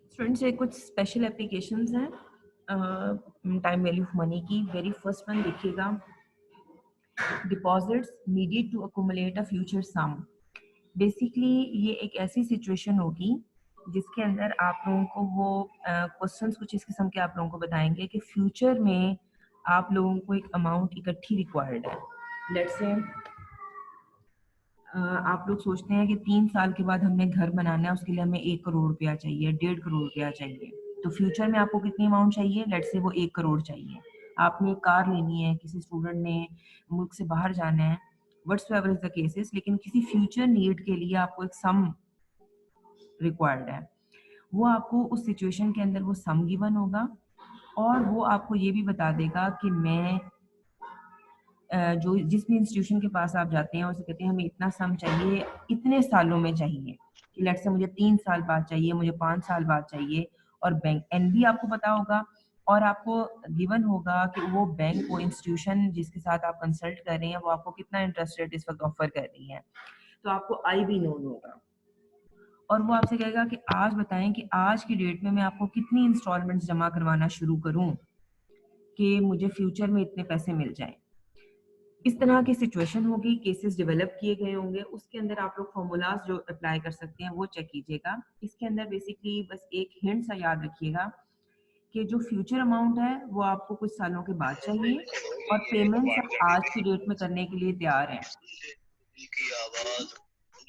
Students ये कुछ special applications हैं टाइम वैल्यू ऑफ मनी की। वेरी फर्स्ट वन देखिएगा, deposits needed to accumulate a future sum. Basically ये एक ऐसी सिचुएशन होगी जिसके अंदर आप लोगों को वो क्वेश्चंस कुछ इस किस्म के आप लोगों को बताएंगे कि फ्यूचर में आप लोगों को एक अमाउंट इकट्ठी रिक्वायर्ड है। लेट्स से आप लोग सोचते हैं कि 3 साल के बाद हमने घर बनाना है, उसके लिए हमें 1 करोड़ रुपया चाहिए, 1.5 करोड़ रुपया चाहिए। तो फ्यूचर में आपको कितनी अमाउंट चाहिए? लेट्स से वो 1 करोड़ चाहिए। आपने एक कार लेनी है, किसी स्टूडेंट ने मुल्क से बाहर जाना है, व्हाट्सएवर इज द केसेस, लेकिन किसी फ्यूचर नीड के लिए आपको एक सम रिक्वायर्ड है। वो आपको उस सिचुएशन के अंदर वो सम गिवन होगा और वो आपको ये भी बता देगा कि मैं जो जिस भी इंस्टीट्यूशन के पास आप जाते हैं उसे कहते हैं हमें इतना सम चाहिए, इतने सालों में चाहिए, कि लेट्स से मुझे 3 साल बाद चाहिए, मुझे 5 साल बाद चाहिए। और बैंक एन भी आपको पता होगा और आपको गिवन होगा कि वो बैंक, वो इंस्टीट्यूशन जिसके साथ आप कंसल्ट कर रहे हैं, वो आपको कितना इंटरेस्ट रेट इस वक्त ऑफर कर रही है। तो आपको आई भी नोन होगा और वो आपसे कहेगा कि आज बताएं कि आज की डेट में मैं आपको कितनी इंस्टॉलमेंट्स जमा करवाना शुरू करूं कि मुझे फ्यूचर में इतने पैसे मिल जाएं। इस तरह की सिचुएशन होगी, केसेस डेवलप किए गए होंगे, उसके अंदर आप लोग फॉर्मूलाज जो अप्लाई कर सकते हैं वो चेक कीजिएगा। इसके अंदर बेसिकली बस एक हिंट सा याद रखिएगा कि जो फ्यूचर अमाउंट है वो आपको कुछ सालों के बाद चाहिए और पेमेंट्स आप आज की डेट में करने के लिए तैयार हैं।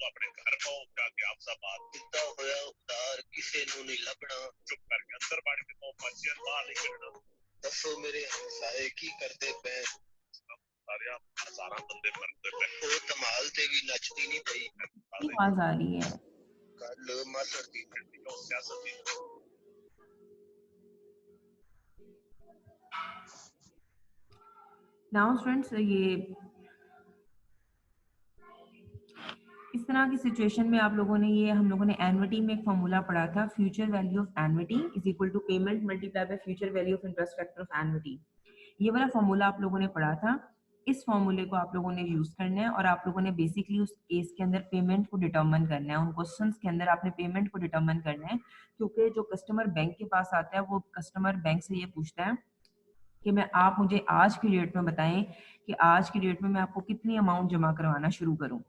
अपने घर पाओ जाके आपसा बात कितना होया उतार किसे नु नहीं लबना चुप करके अंदर बाड़ी में तो मस्जिद बाहर नहीं करना दसो मेरे हमसाए की करते पे सारे आप हजारा बंदे मरते पे वो धमाल ते भी नचती नहीं पई आवाज आ रही है कल मासर की तो सियासत दी। नाउ स्टूडेंट्स ये इस तरह की सिचुएशन में आप लोगों ने हम लोगों ने एन्युटी में एक फॉर्मूला पढ़ा था, future value of annuity is equal to payment multiply by future value of interest factor of annuity. ये वाला फॉर्मूला आप लोगों ने पढ़ा था। इस फॉर्मूले को आप लोगों ने यूज करना है और आप लोगों ने बेसिकली उस केस के अंदर पेमेंट को डिटरमिन करना है। उन क्वेश्चंस के अंदर आपने पेमेंट को डिटरमिन करना है, क्योंकि जो कस्टमर बैंक के पास आता है वो कस्टमर बैंक से ये पूछता है कि मैं आप मुझे आज की डेट में बताएं कि आज की डेट में मैं आपको कितनी अमाउंट जमा करवाना शुरू करूं।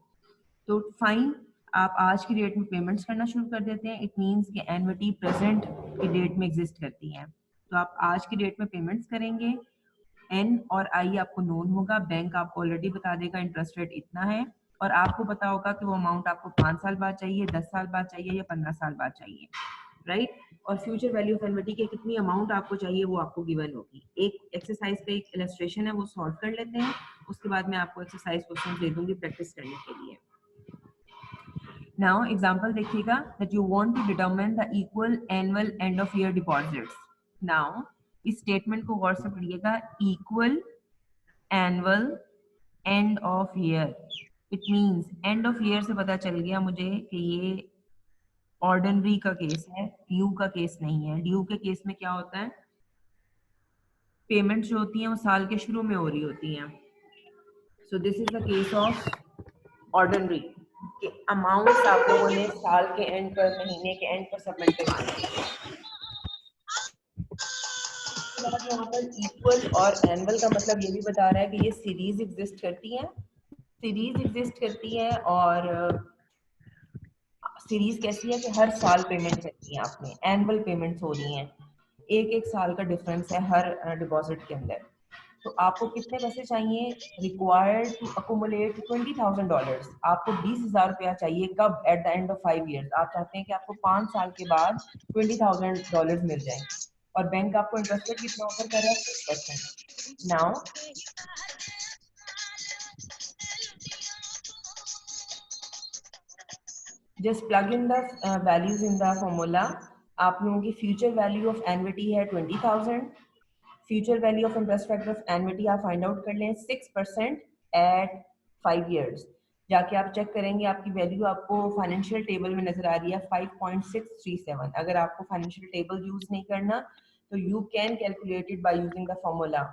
तो फाइन, आप आज की डेट में पेमेंट्स करना शुरू कर देते हैं। इट मींस कि एन्युटी प्रेजेंट की डेट में एग्जिस्ट करती है, तो आप आज की डेट में पेमेंट्स करेंगे। एन और आई आपको नोन होगा, बैंक आपको ऑलरेडी बता देगा इंटरेस्ट रेट इतना है और आपको पता होगा कि वो अमाउंट आपको 5 साल बाद चाहिए, 10 साल बाद चाहिए या 15 साल बाद चाहिए, राइट। और फ्यूचर वैल्यू ऑफ एन्युटी के कितनी अमाउंट आपको चाहिए वो आपको गिवन होगी। एक एक्सरसाइज का एक इलस्ट्रेशन है वो सॉल्व कर लेते हैं, उसके बाद मैं आपको एक्सरसाइज क्वेश्चन दे दूंगी प्रैक्टिस करने के लिए। Now example देखिएगा that you want to determine the equal annual end of year deposits. Now इस स्टेटमेंट को गौर से पढ़िएगा, equal annual end of year, it means end of year से पता चल गया मुझे कि ये ऑर्डिनरी का केस है, ड्यू का केस नहीं है। ड्यू के केस में क्या होता है, पेमेंट्स जो होती हैं वो साल के शुरू में हो रही होती हैं। So this is the case of ordinary के अमाउंट आप लोगों ने साल के एंड पर, महीने के एंड पर सबमिट करनी है। यहाँ पर इक्वल और एनुअल का मतलब ये भी बता रहा है कि ये सीरीज एग्जिस्ट करती है, सीरीज एग्जिस्ट करती है और सीरीज कैसी है कि हर साल पेमेंट करनी है आपने, एनुअल पेमेंट्स हो रही हैं, एक एक साल का डिफरेंस है हर डिपॉजिट के अंदर। तो आपको कितने पैसे चाहिए? Required to accumulate $20,000। आपको 20,000 रुपया चाहिए कब? At the end of 5 years। आप चाहते हैं कि आपको 5 साल के बाद $20,000 मिल जाए और बैंक आपको इंटरेस्ट रेट कितना ऑफर कर रहा है? 6%। Now just plug in the values in the formula. आप लोगों की फ्यूचर वैल्यू ऑफ एन्युटी है 20,000, future value of interest factor of annuity आप फाइंड आउट कर लें 6% एट 5 years। जाके आप चेक करेंगे आपकी वैल्यू आपको फाइनेंशियल टेबल में नजर आ रही है 5.637। अगर आपको फाइनेंशियल टेबल यूज नहीं करना तो you can calculate it by using the formula.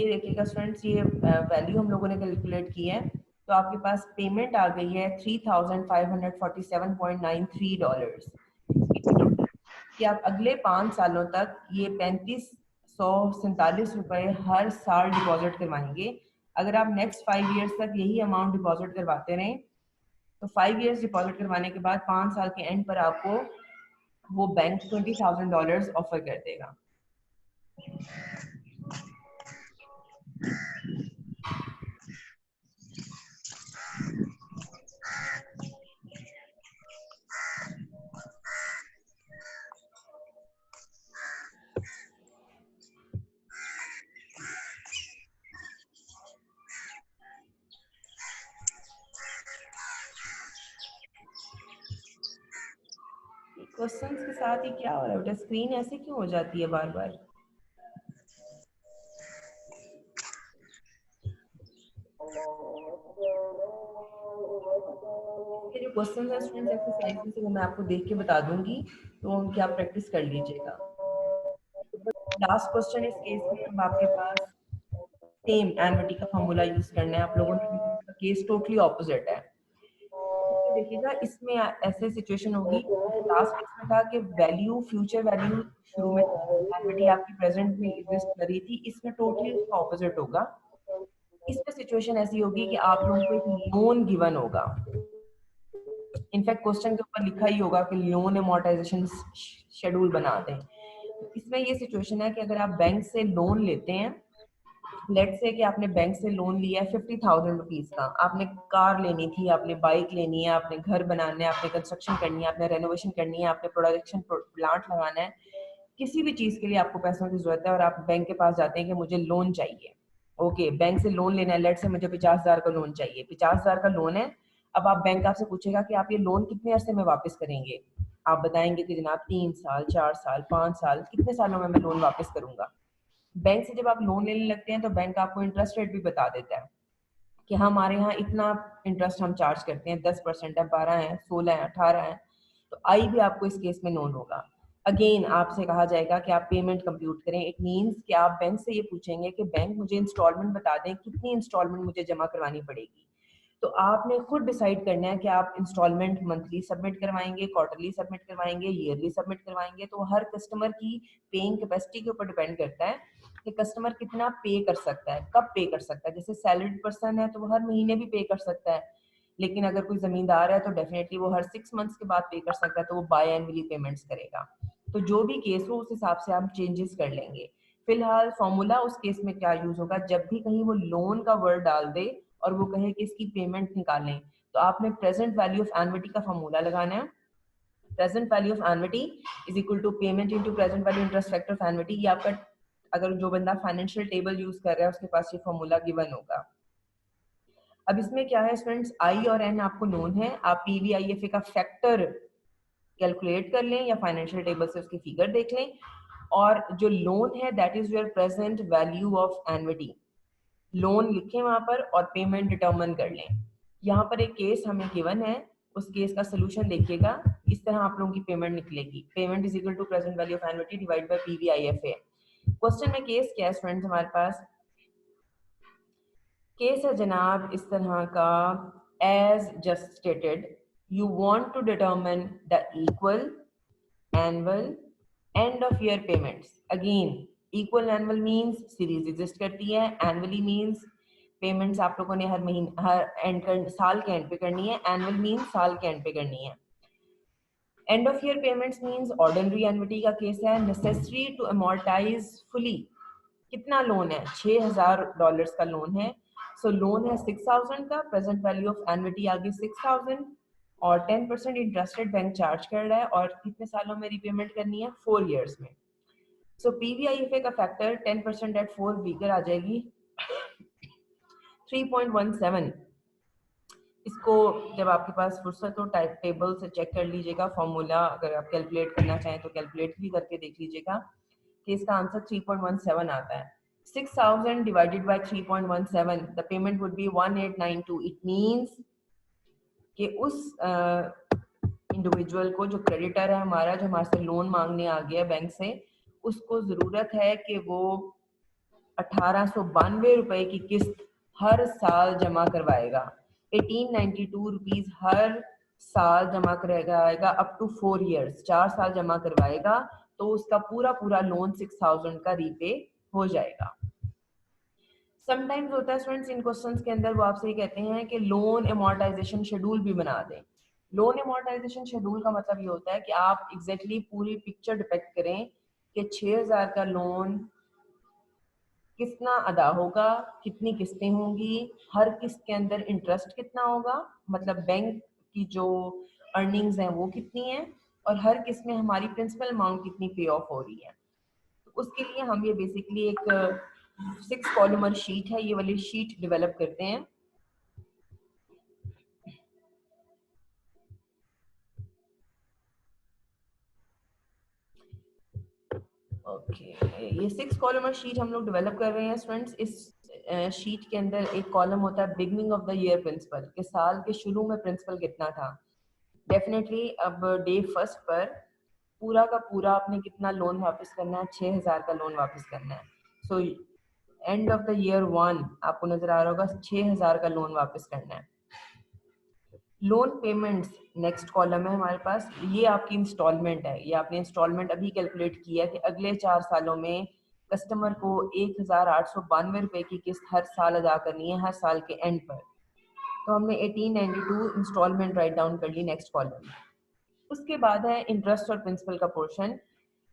ये देखिएगा स्टूडेंट्स, ये वैल्यू हम लोगों ने कैलकुलेट की है, तो आपके पास पेमेंट आ गई है $3,547.93 कि आप अगले 5 सालों तक ये 3547 रुपए हर साल डिपॉजिट करवाएंगे। अगर आप नेक्स्ट 5 इयर्स तक यही अमाउंट डिपॉजिट करवाते रहें तो 5 इयर्स डिपॉजिट करवाने के बाद 5 साल के एंड पर आपको वो बैंक $20,000 ऑफर कर देगा। क्वेश्चंस के साथ ही क्या हो रहा है बेटा, स्क्रीन ऐसे क्यों हो जाती है बार बार? ये जो क्वेश्चंस है स्टूडेंट्स एक्सरसाइज से वो मैं आपको देख के बता दूंगी, तो उनकी आप प्रैक्टिस कर लीजिएगा। लास्ट क्वेश्चन इस केस में अब आपके पास सेम एनविटी का फॉर्मूला यूज करना है। आप लोगों ने केस टोटली ऑपोजिट है। तो देखिएगा इसमें ऐसे सिचुएशन होगी, लास्ट केस में था कि वैल्यू फ्यूचर वैल्यू शुरू में एनविटी आपकी प्रेजेंट में एग्जिस्ट कर रही थी, इसमें टोटली उसका ऑपोजिट होगा। इसमें सिचुएशन ऐसी होगी कि आप लोगों को एक लोन गिवन होगा। इनफैक्ट क्वेश्चन के ऊपर लिखा ही होगा कि लोन अमोर्टाइजेशन शेड्यूल बना दें। तो इसमें ये सिचुएशन है कि अगर आप बैंक से लोन लेते हैं, लेट्स से कि आपने बैंक से लोन लिया है 50,000 रुपीज का, आपने कार लेनी थी, आपने बाइक लेनी है, आपने घर बनाना है, आपने कंस्ट्रक्शन करनी है, आपने रेनोवेशन करनी है, आपने प्रोडक्शन प्लांट लगाना है, किसी भी चीज के लिए आपको पैसों की जरूरत है और आप बैंक के पास जाते हैं कि मुझे लोन चाहिए। ओके, बैंक से लोन लेना है, लेट से मुझे 50,000 का लोन चाहिए, 50,000 का लोन है। अब आप बैंक आपसे पूछेगा कि आप ये लोन कितने अरसे में वापस करेंगे, आप बताएंगे कि जनाब 3 साल, 4 साल, 5 साल, कितने सालों में मैं लोन वापस करूंगा। बैंक से जब आप लोन लेने लगते हैं तो बैंक आपको इंटरेस्ट रेट भी बता देता है कि हमारे यहाँ इतना इंटरेस्ट हम चार्ज करते हैं, 10% है, 12 है, 16 है, 18 है। तो आई भी आपको इस केस में नोन होगा। अगेन आपसे कहा जाएगा कि आप पेमेंट कंप्यूट करें। इट मींस कि आप बैंक से ये पूछेंगे कि बैंक मुझे इंस्टॉलमेंट बता दें, कितनी इंस्टॉलमेंट मुझे जमा करवानी पड़ेगी। तो आपने खुद डिसाइड करना है कि आप इंस्टॉलमेंट मंथली सबमिट करवाएंगे, क्वार्टरली सबमिट करवाएंगे, ईयरली सबमिट करवाएंगे। तो हर कस्टमर की पेइंग कैपेसिटी के ऊपर डिपेंड करता है कि कस्टमर कितना पे कर सकता है, कब पे कर सकता है। जैसे सैलरीड पर्सन है तो वो हर महीने भी पे कर सकता है, लेकिन अगर कोई जमींदार है तो डेफिनेटली वो हर 6 मंथ्स के बाद पे कर सकता है, तो वो बाय एनुअली पेमेंट्स करेगा। तो जो भी केस हो उस हिसाब से हम चेंजेस कर लेंगे। फिलहाल फॉर्मूला उस केस में क्या यूज होगा, जब भी कहीं वो लोन का वर्ड डाल दे और वो कहे कि इसकी पेमेंट निकालें, तो आपने प्रेजेंट वैल्यू ऑफ एनविटी का फॉर्मूला लगाना है। Present value of annuity is equal to payment into present value interest factor of annuity. ये आपका, अगर जो बंदा फाइनेंशियल टेबल यूज कर रहा है उसके पास ये फॉर्मूला गिवन होगा। अब इसमें क्या है स्टूडेंट्स, आई और एन आपको नोन है, आप पीवीआईएफए का फैक्टर कैलकुलेट कर लें या फाइनेंशियल टेबल से उसकी फिगर देख लें, और जो लोन है that is your present value of एनविटी। Loan लिखें वहां पर और पेमेंट डिटरमिन कर लें। यहाँ पर एक केस हमें गिवन है, उस केस का सोल्यूशन देखिएगा, इस तरह आप लोगों की पेमेंट निकलेगी। Payment is equal to present value of annuity divide by PVIFA. Question में केस क्या है स्टूडेंट्स, हमारे पास केस है जनाब इस तरह का, as just stated you want to determine the equal annual end of year payments. Again equal annual means series exist करती है, एनुअली मींस पेमेंट्स आप लोगों ने हर महीने, हर एंड कर, साल के एंड पे करनी है। एनुअल मींस साल के एंड पे करनी है। End of year payments means ordinary annuity का केस है। नेसेसरी टू अमोर्टाइज फुली, कितना लोन है, $6,000 का लोन है। सो लोन है 6,000 का, प्रेजेंट वैल्यू ऑफ एन्युटी आ गई 6,000 और 10% इंटरेस्टेड बैंक चार्ज कर रहा है, और कितने सालों में रीपेमेंट करनी है, 4 इयर्स में। सो पीवीआईएफए का फैक्टर 10% एट 4 वीकर आ जाएगी 3.17। इसको जब आपके पास फुर्सत हो टाइप टेबल से चेक कर लीजिएगा फॉर्मूला, अगर आप कैलकुलेट करना चाहें तो कैलकुलेट भी करके देख लीजिएगा कि इसका आंसर 3.17 आता है। 6,000 divided by 3.17, the payment would be 1892। It means कि उस इंडिविजुअल को, जो क्रेडिटर है हमारा, जो हमारे से लोन मांगने आ गया बैंक से, उसको जरूरत है कि वो 1892 रुपए की किस्त हर साल जमा करवाएगा। 1892 रुपीज हर साल जमा करवाएगा अप टू 4 इयर्स, 4 साल जमा करवाएगा तो उसका पूरा पूरा लोन 6000 का रीपे हो जाएगा। समटाइम्स होता है स्टूडेंट्स इन क्वेश्चंस के अंदर वो आपसे ये कहते हैं कि लोन अमोर्टाइजेशन शेड्यूल भी बना दें। लोन अमोर्टाइजेशन शेड्यूल का मतलब ये होता है कि आप एग्जैक्टली पूरी पिक्चर डिपेक्ट करें कि 6000 का लोन कितना अदा होगा, कितनी किस्तें होंगी, हर किस्त के अंदर इंटरेस्ट कितना होगा, मतलब बैंक की जो अर्निंग्स हैं वो कितनी हैं, और हर किस्त में हमारी प्रिंसिपल अमाउंट कितनी पे ऑफ हो रही है। तो उसके लिए हम ये बेसिकली एक 6 कॉलमर शीट है, ये वाली शीट डेवलप करते हैं। ओके, ये 6 कॉलमर शीट हम लोग डेवलप कर रहे हैं स्टूडेंट्स। इस शीट के अंदर एक कॉलम होता है beginning of the year principal, के साल के शुरू में प्रिंसिपल कितना था। डेफिनेटली अब डे फर्स्ट पर पूरा का पूरा आपने कितना लोन वापस करना है, 6000 का लोन वापस करना है। So and of the year 1 आपको नजर आ रहा होगा 6000 का लोन वापस करना है। लोन पेमेंट्स नेक्स्ट कॉलम है हमारे पास, ये आपकी इंस्टॉलमेंट है, ये आपने इंस्टॉलमेंट अभी कैलकुलेट किया है कि अगले 4 सालों में कस्टमर को 1892 रुपए की किस्त हर साल अदा करनी है, हर साल के एंड पर। तो हमने 1892 इंस्टॉलमेंट राइट डाउन कर ली नेक्स्ट कॉलम। उसके बाद है इंटरेस्ट और प्रिंसिपल का पोर्शन।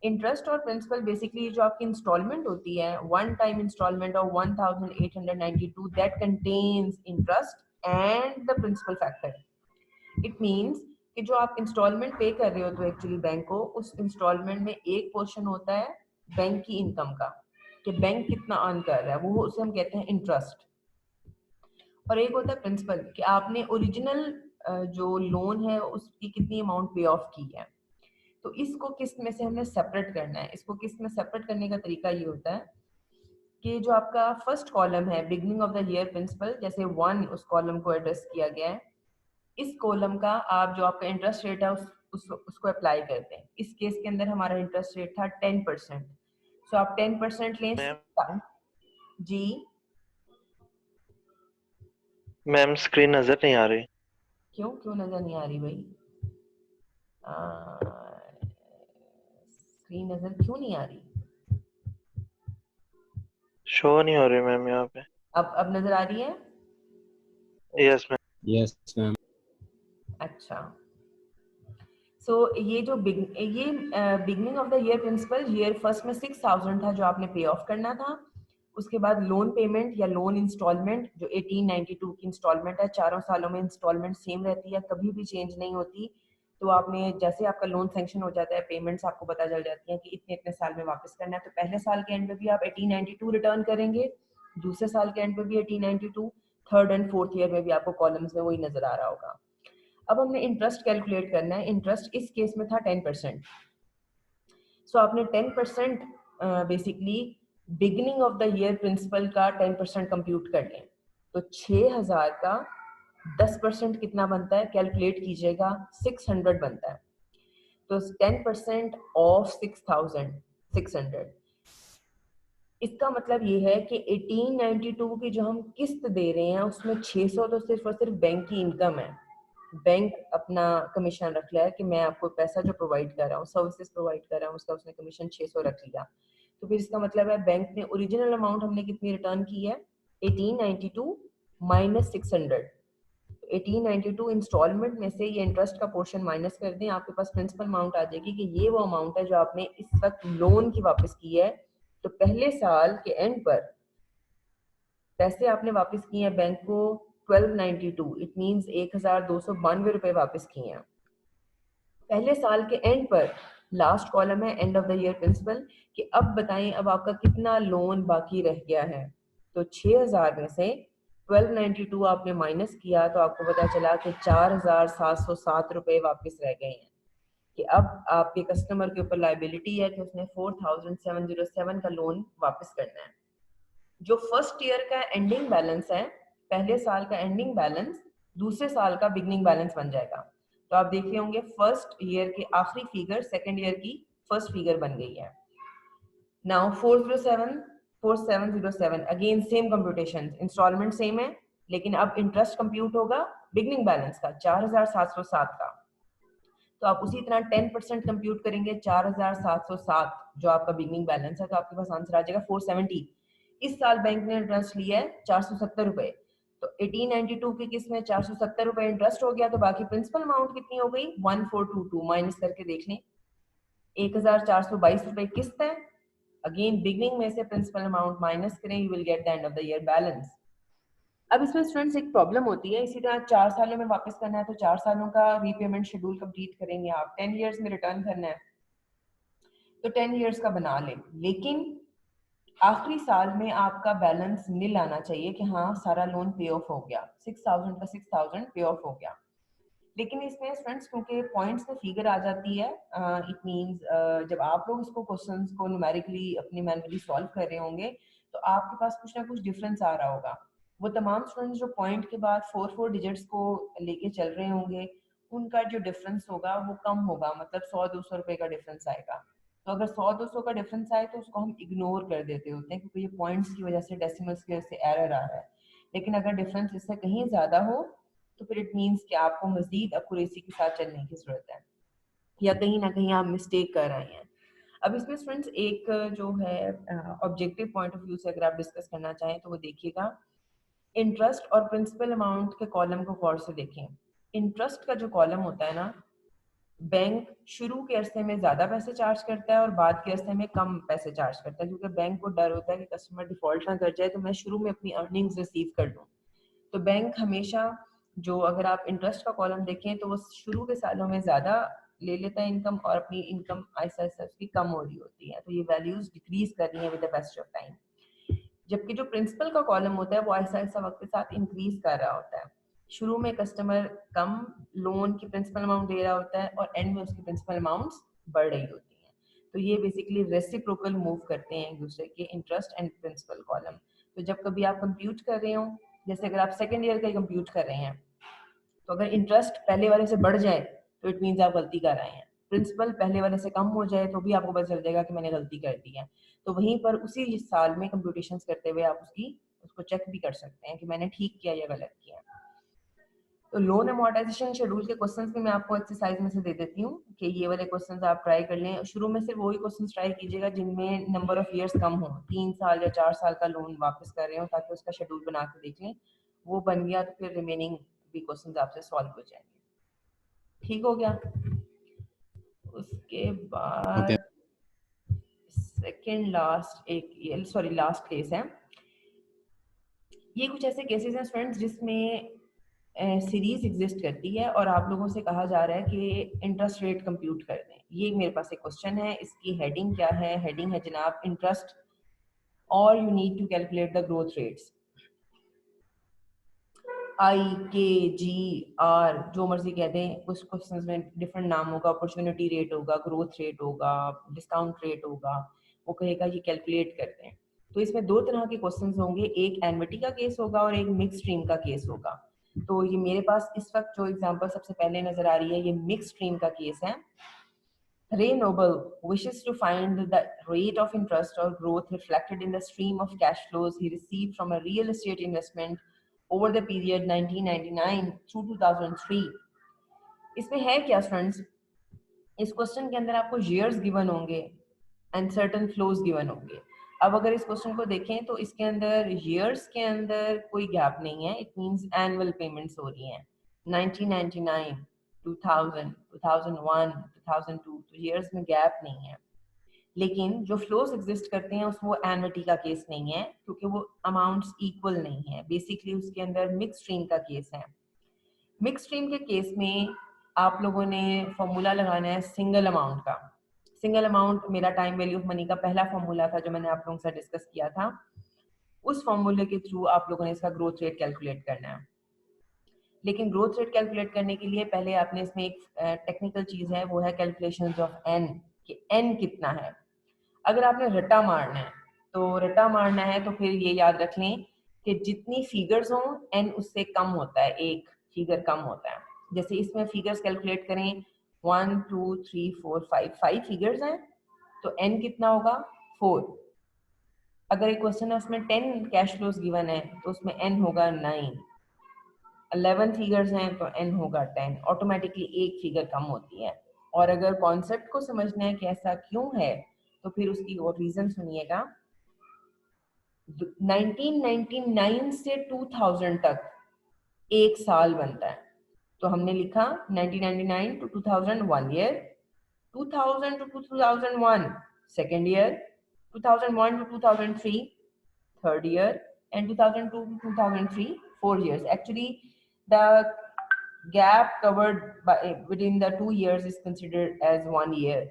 इंटरेस्ट और प्रिंसिपल बेसिकली जो आपकी इंस्टॉलमेंट होती है, one time instalment of 1892 that contains interest and the principal factor. It means कि जो आप इंस्टॉलमेंट पे कर रहे हो तो एक्चुअली बैंक को, उस इंस्टॉलमेंट में एक पोर्शन होता है बैंक की इनकम का, कि बैंक कितना अर्न कर रहा है, वो उसे हम कहते हैं इंटरेस्ट। और एक होता है प्रिंसिपल, कि आपने ओरिजिनल जो लोन है उसकी कितनी अमाउंट पे ऑफ की है। तो इसको किस्त में से हमने सेपरेट करना है। इसको किस्त में सेपरेट करने का तरीका ये होता है कि जो आपका फर्स्ट कॉलम है beginning of the year principal, जैसे 1 उस कॉलम को एड्रेस किया गया है, इस कॉलम का आप जो आपका इंटरेस्ट रेट है उसको अप्लाई करते हैं। इस केस के अंदर हमारा इंटरेस्ट रेट था 10%। सो आप 10% लें। मैम जी मैम स्क्रीन नजर नहीं आ रही। क्यों क्यों नजर नहीं आ रही भाई? स्क्रीन नजर क्यों नहीं आ रही? शो नहीं हो रही मैम यहाँ पे। अब नजर आ रही है? Yes ma'am. Yes ma'am. अच्छा, सो ये जो beginning of the year principal year first में 6000 था जो आपने पे ऑफ करना था। उसके बाद लोन पेमेंट या लोन इंस्टॉलमेंट जो 1892 की इंस्टॉलमेंट है, 4 सालों में इंस्टॉलमेंट सेम रहती है, कभी भी चेंज नहीं होती। तो आपने जैसे आपका लोन सैंक्शन हो जाता है, पेमेंट्स आपको पता चल जाती हैं कि इतने इतने साल में वापस करना है। तो पहले साल के एंड पे भी आप 1892 रिटर्न करेंगे, दूसरे साल के एंड पे भी 1892, थर्ड एंड फोर्थ ईयर में भी आपको कॉलम्स में वही नजर आ रहा होगा। अब हमने इंटरेस्ट कैलकुलेट करना है। इंटरेस्ट इस केस में था 10%। सो आपने 10% basically beginning of the year principal का 10% कंप्यूट कर लें। तो 6000 का 10% कितना बनता है, कैलकुलेट कीजिएगा, 600 बनता है। तो 10% ऑफ 6600। इसका मतलब ये है कि 1892 की जो हम किस्त दे रहे हैं उसमें 600 तो सिर्फ और सिर्फ बैंक की इनकम है। बैंक अपना कमीशन रख लिया है कि मैं आपको पैसा जो प्रोवाइड कर रहा हूँ, सर्विसेज प्रोवाइड कर रहा हूँ, उसका उसने कमीशन 600 रख लिया। तो फिर इसका मतलब है बैंक ने ओरिजिनल अमाउंट हमने कितनी रिटर्न की है, 1892 माइनस 600। 1892 इंस्टॉलमेंट में से ये इंटरेस्ट का पोर्शन माइनस कर दें, आपके पास प्रिंसिपल अमाउंट आ जाएगी कि ये वो अमाउंट है जो आपने इस वक्त लोन की वापस की है। तो पहले साल के एंड पर पैसे आपने वापस किए हैं बैंक को 1292, इट मींस 1292 रुपए वापस किए हैं पहले साल के एंड पर। लास्ट कॉलम है end of the year principal, कि अब बताएं अब आपका कितना लोन बाकी रह गया है। तो 6000 में से 1292 आपने माइनस किया तो आपको पता चला कि 4707 रुपए वापस रह गए हैं। कि अब आपके कस्टमर के ऊपर लाइबिलिटी है कि उसने 4707 का लोन वापस करना है। जो फर्स्ट ईयर का एंडिंग बैलेंस है, पहले साल का एंडिंग बैलेंस दूसरे साल का बिगनिंग बैलेंस बन जाएगा। तो आप देख रहे होंगे फर्स्ट ईयर की आखिरी फिगर सेकंड ईयर की फर्स्ट फिगर बन गई है। Now 4707 again same computation, instalment same है लेकिन अब इंटरेस्ट कंप्यूट होगा बिगनिंग बैलेंस का 4707 का, तो आप उसी तरह 10% कंप्यूट करेंगे 4707 जो आपका बिगनिंग बैलेंस है, तो आपके पास आंसर आ जाएगा 470। इस साल बैंक ने इंटरेस्ट लिया है 470 रुपए, तो 1892 की किस्त में 470 रुपए इंटरेस्ट हो गया, तो बाकी प्रिंसिपल अमाउंट कितनी हो गई 1422, माइनस करके देख लें 1422 रुपए किस्त है। अगेन बिगनिंग में से प्रिंसिपल अमाउंट माइनस करें, you will get the end of the year balance. अब इसमें स्टूडेंट्स एक प्रॉब्लम होती है, इसी तरह 4 सालों में वापस करना है तो 4 सालों का रीपेमेंट शेड्यूल कंप्लीट करेंगे आप, 10 इयर्स में रिटर्न करना है तो 10 इयर्स का बना लें, लेकिन आखिरी साल में आपका बैलेंस नील आना चाहिए कि हाँ सारा लोन पे ऑफ हो गया, 6000 का 6000 पे ऑफ हो गया। लेकिन इसमें स्टूडेंट्स क्योंकि पॉइंट्स में फिगर आ जाती है, इट मींस जब आप लोग इसको क्वेश्चंस को न्यूमेरिकली अपनी मैनुअली सॉल्व कर रहे होंगे तो आपके पास कुछ ना कुछ डिफरेंस आ रहा होगा। वो तमाम स्टूडेंट्स जो पॉइंट के बाद 4 डिजिट्स को लेके चल रहे होंगे उनका जो डिफरेंस होगा वो कम होगा, मतलब 100-200 रुपए का डिफरेंस आएगा। तो अगर 100-200 का डिफरेंस आए तो उसको हम इग्नोर कर देते होते हैं क्योंकि ये पॉइंट्स की वजह से, डेसिमल्स की वजह से एरर आ रहा है। लेकिन अगर डिफरेंस इससे कहीं ज्यादा हो तो फिर इट मीन्स कि आपको मजीद एक्यूरेसी के साथ चलने की जरूरत है या कहीं ना कहीं आप मिस्टेक कर रहे हैं। अब इसमें स्टूडेंट्स एक जो है ऑब्जेक्टिव पॉइंट ऑफ व्यू से अगर आप डिस्कस करना चाहें तो वो देखिएगा, इंटरेस्ट और प्रिंसिपल अमाउंट के कॉलम को गौर से देखें। इंटरेस्ट का जो कॉलम होता है ना, बैंक शुरू के अरसे में ज्यादा पैसे चार्ज करता है और बाद के अरसे में कम पैसे चार्ज करता है, क्योंकि बैंक को डर होता है कि कस्टमर डिफॉल्ट ना कर जाए तो मैं शुरू में अपनी अर्निंग्स रिसीव कर लूँ। तो बैंक हमेशा जो, अगर आप इंटरेस्ट का कॉलम देखें तो वो शुरू के सालों में ज्यादा ले लेता है इनकम और अपनी इनकम आहिस्ता आहिस्ता उसकी कम हो रही होती है, तो ये वैल्यूज डिक्रीज कर रही है with the passage of time. जबकि जो प्रिंसिपल का कॉलम होता है वो आहिस्ता आहिस्ता वक्त के साथ इंक्रीज कर रहा होता है। शुरू में कस्टमर कम लोन की प्रिंसिपल अमाउंट दे रहा होता है और एंड में उसकी प्रिंसिपल अमाउंट्स बढ़ रही होती हैं। तो ये बेसिकली रेसिप्रोकल मूव करते हैं एक दूसरे के, इंटरेस्ट एंड प्रिंसिपल कॉलम। तो जब कभी आप कंप्यूट कर रहे हो, जैसे अगर आप सेकेंड ईयर का कंप्यूट कर रहे हैं तो अगर इंटरेस्ट पहले वाले से बढ़ जाए तो इट मीन्स आप गलती कर रहे हैं, प्रिंसिपल पहले वाले से कम हो जाए तो भी आपको पता चल जाएगा कि मैंने गलती कर दी है। तो वहीं पर उसी साल में कंप्यूटेशंस करते हुए आप उसको चेक भी कर सकते हैं कि मैंने ठीक किया या गलत किया। तो लोन अमोर्टाइजेशन शेड्यूल के क्वेश्चंस भी मैं आपको एक्सरसाइज में से दे देती हूँ कि ये वाले क्वेश्चंस आप ट्राई कर लें। शुरू में सिर्फ वही क्वेश्चंस ट्राई कीजिएगा जिनमें नंबर ऑफ इयर्स कम हो, 3 साल या 4 साल का लोन वापस कर रहे हो, ताकि उसका शेड्यूल बना के देख लें। वो बन गया तो फिर रिमेनिंग भी क्वेश्चंस आपसे सॉल्व हो जाएंगे। ठीक हो गया। उसके बाद सेकेंड लास्ट लास्ट केस है। ये कुछ ऐसे केसेस हैं स्टूडेंट्स जिसमें सीरीज एग्जिस्ट करती है और आप लोगों से कहा जा रहा है कि इंटरेस्ट रेट कंप्यूट कर दें। ये मेरे पास एक क्वेश्चन है, इसकी हेडिंग क्या है? हेडिंग है जनाब इंटरेस्ट और you need to calculate the growth rates. IKGR जो मर्जी कह दें, उस क्वेश्चन में डिफरेंट नाम होगा, अपॉर्चुनिटी रेट होगा, ग्रोथ रेट होगा, डिस्काउंट रेट होगा, वो कहेगा ये कैलकुलेट करते हैं। तो इसमें दो तरह के क्वेश्चंस होंगे, एक एनविटी का केस होगा और एक मिक्स स्ट्रीम का केस होगा। तो ये मेरे पास इस वक्त जो एग्जांपल सबसे पहले नजर आ रही है ये मिक्स स्ट्रीम का केस है। Ray Noble wishes to find the rate of interest or growth reflected in the stream of cash flows he received from a real estate investment over the period 1999 through 2003. इसमें है क्या students, इस question के अंदर आपको years given होंगे and certain flows given होंगे। अब अगर इस क्वेश्चन को देखें तो इसके अंदर years के अंदर कोई गैप नहीं है, इट मींस एनुअल पेमेंट्स हो रही हैं 1999, 2000, 2001, 2002, तो years में गैप नहीं है। लेकिन जो फ्लोज एग्जिस्ट करते हैं उसमें वो एनुअलिटी का केस नहीं है क्योंकि वो अमाउंट्स इक्वल नहीं है। बेसिकली उसके अंदर मिक्स स्ट्रीम का केस है। मिक्स स्ट्रीम के केस में आप लोगों ने फॉर्मूला लगाना है सिंगल अमाउंट का। सिंगल अमाउंट मेरा टाइम वैल्यू ऑफ मनी का पहला फॉर्मूला था जो मैंने आप लोगों से डिस्कस किया था। उस फॉर्मूले के थ्रू आप लोगों ने इसका ग्रोथ रेट कैलकुलेट करना है। लेकिन ग्रोथ रेट कैलकुलेट करने के लिए पहले आपने इसमें एक टेक्निकल चीज है, वो है कैलकुलेशंस ऑफ एन, कि एन कितना है। अगर आपने रट्टा मारना है तो रट्टा मारना है तो फिर ये याद रख लें कि जितनी फिगर्स हों एन उससे कम होता है, एक फिगर कम होता है। जैसे इसमें फिगर्स कैलकुलेट करें 1 2 3 4 5 फिगर्स हैं तो एन कितना होगा 4। अगर एक क्वेश्चन है उसमें 10 कैश फ्लोज गिवन है तो उसमें n होगा 9, 11 फिगर्स हैं तो n होगा 10, ऑटोमेटिकली एक फिगर कम होती है। और अगर कॉन्सेप्ट को समझना है कि ऐसा क्यों है तो फिर उसकी और रीजन सुनिएगा। 1999 से 2000 तक एक साल बनता है, तो हमने लिखा 1999 to 2001 year, 2000 to 2001 second year, 2001 to 2003 third year, and 2002 to 2003 4 years. Actually the gap covered by within the 2 years is considered as 1 year.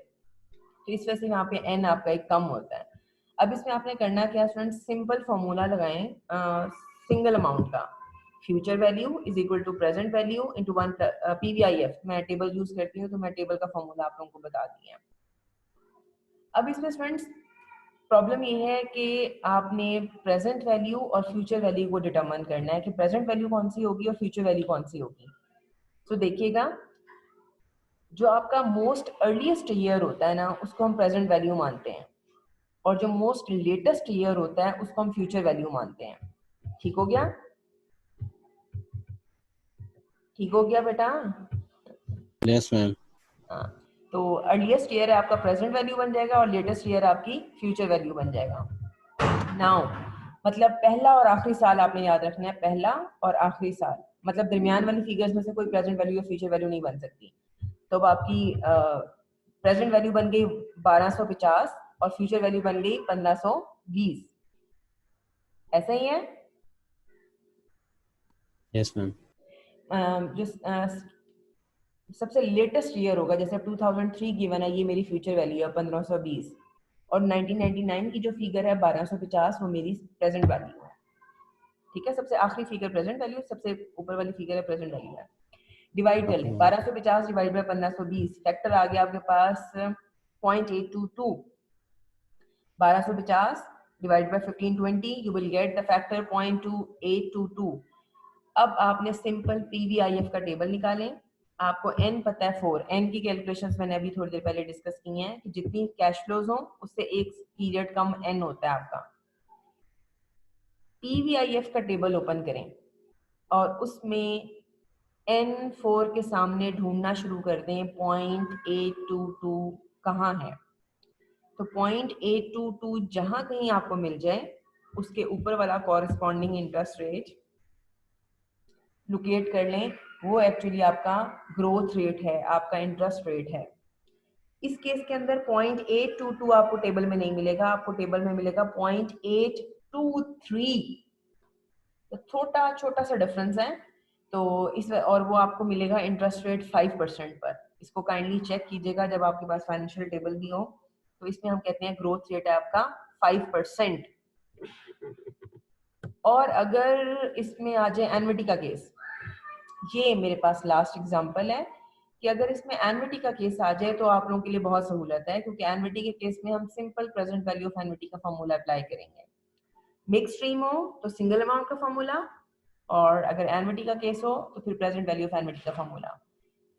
तो इस वजह से यहाँ पे n आपका एक कम होता है। अब इसमें आपने करना क्या स्टूडेंट, सिंपल फॉर्मूला लगाएं सिंगल अमाउंट का, future value is equal to present value into 1 PVIF. मैं टेबल यूज करती हूँ तो मैं टेबल का फॉर्मूला आप लोगों को बता दी है। अब इसमें स्टूडेंट्स प्रॉब्लम ये है कि आपने प्रेजेंट वैल्यू और फ्यूचर वैल्यू को डिटरमाइन करना है कि प्रेजेंट वैल्यू कौन सी होगी और फ्यूचर वैल्यू कौन सी होगी। तो देखिएगा, जो आपका मोस्ट अर्लीस्ट ईयर होता है ना उसको हम प्रेजेंट वैल्यू मानते हैं, और जो मोस्ट लेटेस्ट ईयर होता है उसको हम फ्यूचर वैल्यू मानते हैं। ठीक हो गया? ठीक हो गया बेटा? Yes ma'am. हाँ, तो अर्लीस्ट ईयर है आपका प्रेजेंट वैल्यू बन जाएगा और लेटेस्ट ईयर आपकी फ्यूचर वैल्यू बन जाएगा। नाउ मतलब पहला और आखिरी साल आपने याद रखना है, पहला और आखिरी साल, मतलब दरमियान वाली फिगर्स में से कोई प्रेजेंट वैल्यू या फ्यूचर वैल्यू नहीं बन सकती। तो अब आपकी प्रेजेंट वैल्यू बन गई 1250 और फ्यूचर वैल्यू बन गई 1520, ऐसा ही है? Yes ma'am. जो सबसे लेटेस्ट ईयर होगा, जैसे 2003 गिवन है, ये मेरी फ्यूचर वैल्यू है 1520, और 1999 की जो फिगर है 1250 वो मेरी प्रेजेंट वैल्यू है। ठीक है, सबसे आखिरी फिगर प्रेजेंट वैल्यू, सबसे ऊपर वाली फिगर है प्रेजेंट वैल्यू है। डिवाइड कर लें, 1250 डिवाइड बाय 1520, फैक्टर आ गया आपके पास 0.822। 1250 divide by 1520, you will get the factor 0.2822। अब आपने सिंपल पीवीआईएफ का टेबल निकालें। आपको n पता है 4, n की कैलकुलेशंस मैंने अभी थोड़ी देर पहले डिस्कस की हैं कि जितनी कैश फ्लोज हो उससे एक पीरियड कम n होता है आपका। पीवीआईएफ का टेबल ओपन करें और उसमें n4 के सामने ढूंढना शुरू कर दें 0.822 कहाँ है। तो 0.822 जहां कहीं आपको मिल जाए उसके ऊपर वाला कॉरेस्पॉन्डिंग इंटरेस्ट रेट लोकेट कर लें, वो एक्चुअली आपका ग्रोथ रेट है, आपका इंटरेस्ट रेट है। इस केस के अंदर 0.822 आपको टेबल में नहीं मिलेगा, आपको टेबल में मिलेगा 0.823। तो छोटा छोटा सा डिफरेंस है। तो इस और वो आपको मिलेगा इंटरेस्ट रेट 5% पर। इसको काइंडली चेक कीजिएगा जब आपके पास फाइनेंशियल टेबल भी हो। तो इसमें हम कहते हैं ग्रोथ रेट है आपका 5%। और अगर इसमें आ जाए एन्युटी का केस, ये मेरे पास लास्ट एग्जांपल है कि अगर इसमें एन्युटी का केस आ जाए तो आप लोगों के लिए बहुत सहूलत है, क्योंकि एन्युटी के केस में हम simple present value of annuity का फॉर्मूला अप्लाई करेंगे। मिक्स स्ट्रीम हो तो सिंगल अमाउंट का फॉर्मूला, और अगर एन्युटी का केस हो तो फिर प्रेजेंट वैल्यू ऑफ एन्युटी का फॉर्मूला।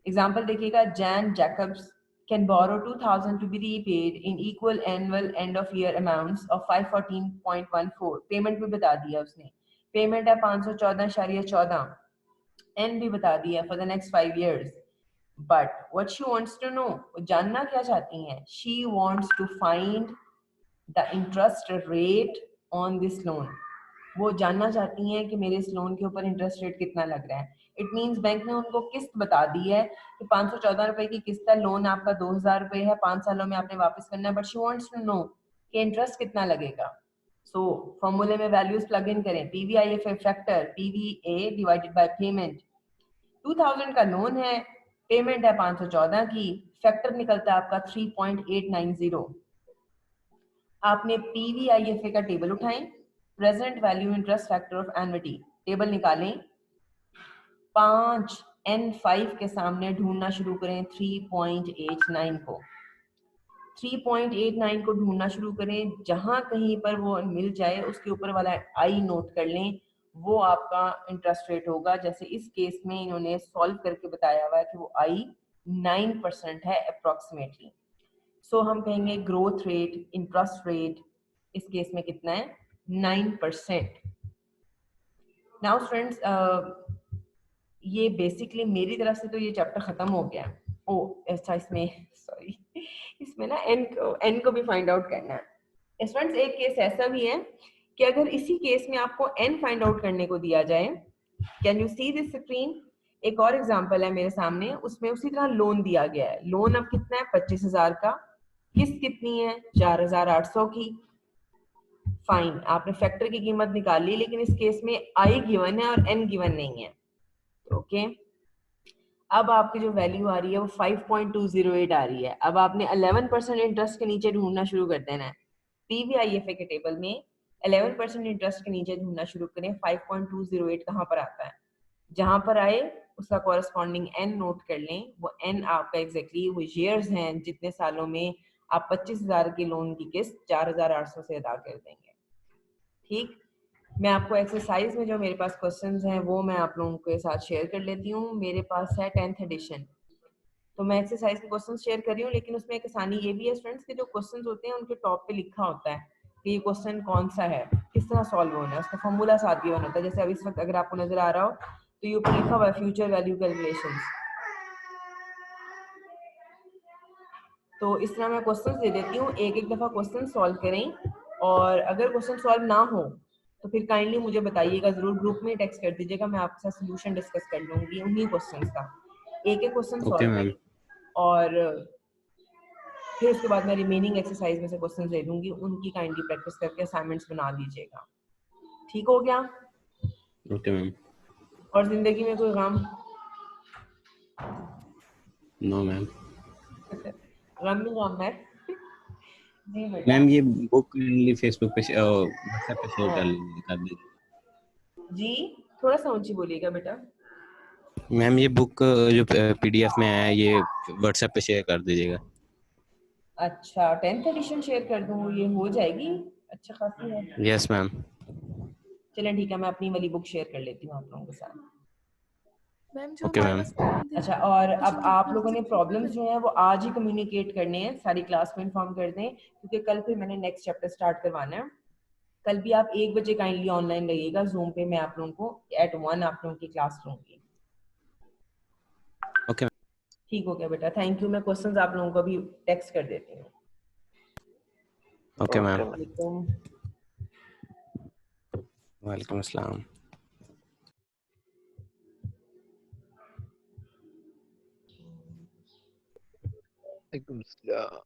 एग्जांपल देखिएगा, Jain Jacobs can borrow 2000 to be repaid in equal annual end of year amounts of 514.14। Payment भी बता दिया उसने, पेमेंट है 514.14, एन भी बता दिया for the next 5 years। But what she wants to know, जानना क्या चाहती हैं, she wants to find the interest rate on this loan. वो जानना चाहती हैं कि मेरे इस लोन के ऊपर इंटरेस्ट रेट कितना लग रहा है। इट मींस बैंक ने उनको किस्त बता दी है कि 514 रुपए की किस्त है, लोन आपका 2000 रुपए है, 5 सालों में आपने वापस करना है, but she wants to know कि इंटरेस्ट कितना लगेगा। सो फॉर्मूले में वैल्यूज प्लग इन करें, PVIF factor PVA divided by payment. 2000 का लोन है, पेमेंट है 514 की, फैक्टर निकलता है आपका 3.890। आपने पीवीआईएफ का टेबल उठाएं, present value interest factor of annuity table निकालें, 5 n5 के सामने ढूंढना शुरू करें 3.89 को, 3.89 को ढूंढना शुरू करें, जहां कहीं पर वो मिल जाए उसके ऊपर वाला आई नोट कर लें, वो आपका इंटरेस्ट रेट होगा। जैसे इस केस में इन्होंने सॉल्व करके बताया हुआ है कि वो आई 9% है अप्रोक्सीमेटली। सो हम कहेंगे ग्रोथ रेट, इंटरेस्ट रेट इस केस में कितना है 9%। नाउ स्टूडेंट्स ये बेसिकली मेरी तरफ से तो ये चैप्टर खत्म हो गया। ओ अच्छा, इसमें सॉरी, इसमें ना एन को भी फाइंड आउट करना है। स्टूडेंट्स एक केस ऐसा भी है कि अगर इसी केस में आपको एन फाइंड आउट करने को दिया जाए, can you see this screen? एक और एग्जांपल है मेरे सामने, उसमें उसी तरह लोन दिया गया है। लोन अब कितना है 25,000 का, किस्त कितनी है 4,800 की। फाइन, आपने फैक्टर की कीमत निकाली, लेकिन इस केस में आई गिवन है और एन गिवन नहीं है। ओके अब आपकी जो वैल्यू आ रही है वो 5.208 आ रही है। अब आपने 11% इंटरेस्ट के नीचे ढूंढना शुरू कर देना है। पीवीआईएफए के टेबल में 11% इंटरेस्ट के नीचे ढूंढना शुरू करें। 5.208 कहाँ पर आता है? जहां पर आए उसका कॉरेस्पॉन्डिंग एन नोट कर लें। वो एन आपका एग्जैक्टली वो ईयर्स हैं जितने सालों में आप 25,000 की लोन की किस्त 4,800 से अदा कर देंगे। ठीक, मैं आपको एक्सरसाइज में जो मेरे पास क्वेश्चंस हैं वो मैं आप लोगों के साथ शेयर कर लेती हूँ। मेरे पास है 10th एडिशन, तो मैं एक्सरसाइज के क्वेश्चंस शेयर कर रही हूँ, लेकिन उसमें एक आसानी ये भी है स्टूडेंट्स के जो क्वेश्चंस होते हैं उनके टॉप पे लिखा होता है कि ये क्वेश्चन कौन सा है, किस तरह सॉल्व होना है, उसका फॉर्मूला साथ गिवन होता है। जैसे अब इस वक्त अगर आपको नजर आ रहा हो तो ये ऊपर लिखा हुआ है फ्यूचर वैल्यू कैलकुलेशंस। तो इस तरह मैं क्वेश्चंस दे देती हूँ, एक एक दफा क्वेश्चन सॉल्व करें, और अगर क्वेश्चन सॉल्व ना हो तो फिर काइंडली मुझे बताइएगा, जरूर ग्रुप में टेक्स्ट कर दीजिएगा, मैं आपके साथ सोल्यूशन डिस्कस कर लूंगी उन्हीं क्वेश्चंस का। एक एक क्वेश्चन Okay, सॉल्व ma'am. करें और फिर उसके बाद मैं रिमेनिंग एक्सरसाइज में से क्वेश्चंस दे दूंगी, उनकी काइंडली प्रैक्टिस करके असाइनमेंट्स बना लीजिएगा। ठीक हो गया? Okay, ma'am. और जिंदगी में कोई गम? No, ma'am. गम ही गम है। जी बेटा। मैम ये बुक फेसबुक पे व्हाट्सएप पे शेयर कर दीजिए। जी थोड़ा सा ऊंची बोलिएगा बेटा। मैम ये बुक जो पीडीएफ में है ये व्हाट्सएप पे शेयर कर दीजिएगा। अच्छा 10th एडिशन शेयर कर दूँ, ये हो जाएगी? अच्छा खासी है। Yes ma'am. चलें ठीक है, मैं अपनी वाली बुक शेयर कर लेती हूँ आप लोगों के साथ। मैम जो ओके हमारे मैम। पास टाइम दे अच्छा, और अब क्वेश्चन आप देखने लोगों ने से प्रॉब्लम्स जो हैं वो आज ही कम्युनिकेट करने हैं, सारी क्लास में इन्फॉर्म कर दें, क्योंकि कल फिर मैंने नेक्स्ट चैप्टर स्टार्ट करवाना है। कल भी आप 1 बजे काइंडली ऑनलाइन रहिएगा जूम पे, मैं आप लोगों को एट 1 आप लोगों की क्लास लूंगी। ओके ठीक हो गया बेटा, थैंक यू। मैं क्वेश्चंस आप लोगों को भी टेक्स्ट कर देती हूँ। Okay ma'am. वालेकुम। वालेकुम अस्सलाम। वालेकुम सलाम।